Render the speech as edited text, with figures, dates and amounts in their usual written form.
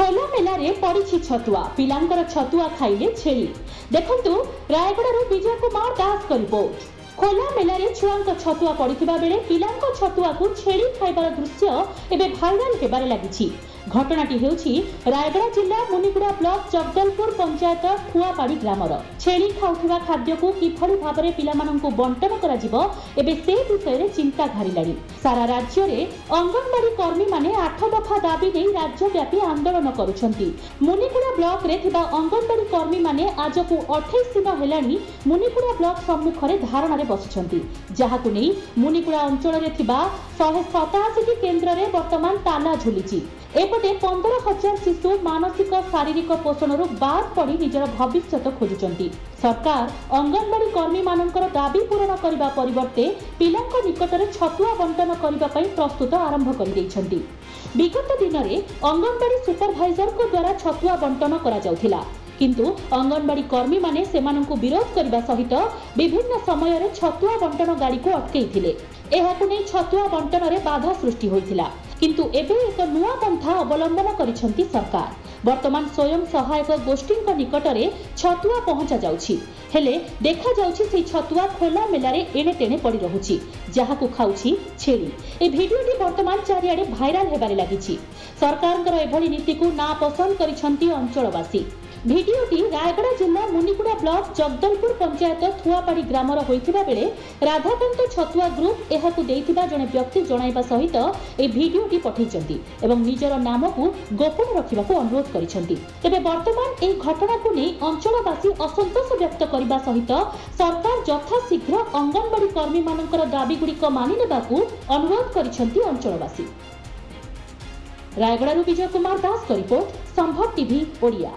खोला मेलारे पड़ी छतुआ पिलांकर छतुआ खाइले छेली। देखंतु रायगड़ारू विजय कुमार दास का रिपोर्ट। खोला मेलारे छुआंक छतुआ पड़िथिबा बेले पिलांक छतुआ को छेली खाइबार दृश्य एबे भाइराल हेबारे लागिछि। घटनाटी हेउछि रायगड़ा जिला मुनिगुड़ा ब्लॉक जगदलपुर पंचायत खुआपाड़ी ग्रामर। छेली खाउथिबा खाद्य को किभଳି भाबरे पिलामानंकु बंटन कराजिबो एबे से विषय चिंता घारिलाणी। सारा राज्य रे अंगनवाड़ी कर्मी माने 8 दफा दाबी नै राज्यव्यापी आंदोलन करुछंती। मुनिगुड़ा ब्लॉक रे थिबा अंगनवाड़ी कर्मी माने आज को 28 दिन हेलाणी मुनिगुड़ा ब्लॉक सम्मुख रे धारणा रे बसिछंती, जाहाकु नै मुनिगुड़ा अंचल रे थिबा 187 केंद्र रे वर्तमान ताला झुलिछि। एपटे 15,000 शिशु मानसिक शारीरिक पोषण बाद पड़ी निजर भविष्य खोजुचंती। सरकार अंगनवाड़ी कर्मी मानकर दाबी पूरण करने परिवर्ते पिलांक निकटरे छतुआ बंटन करने प्रस्तुत आरंभ कर दैछंती। विगत दिन में अंगनवाड़ी सुपरभाइजर को द्वारा छतुआ बंटन करा जाउथिला, किंतु अंगनवाड़ी कर्मी माने सेमानंकु विरोध करने सहित विभिन्न समय रे छतुआ बंटन गाड़ी को अटकैथिले। एहाकु नै छतुआ बंटन रे बाधा सृष्टि होइथिला, किंतु एबे एक नुआ पंथा अवलंबन करिसंती सरकार। वर्तमान स्वयं सहायक गोष्ठी निकटरे छतुआ पहुंचा जाउछि, हेले देखा जाउछि से छतुआ खोला मेलारे एणे तेणे पड़ी रहुछि, जाहाकु खाउछि छेली। ए भिडियोटी वर्तमान चारिआडे भाइराल हेबारे लागिछि। सरकारकर एभली नीति को ना पसंद करिसंती अंचलवासी। भिडियोटी रायगड़ा जिला मुनिगुड़ा ब्लॉक जगदलपुर पंचायत थुआपाड़ी ग्रामर होइथिबा बेले राधाकांत छतुआ ग्रुप एहाकु देइथिबा जणे व्यक्ति जणाइबा सहित ए भिडियोटी पठैचंती एवं निजर नाम को गोपन रखिबाकू अनुरोध करिसंती। तेबे वर्तमान ए घटना को नै अंचलवासी असंतोष व्यक्त करबा सहित सरकार यथा शीघ्र अंगनवाड़ी कर्मी मानकर दाबी गुड़िक मानि नेबाकू अनुरोध करिसंती अंचलवासी। रायगड़ारू विजय कुमार दास का रिपोर्ट, संभव टीवी ओडिया।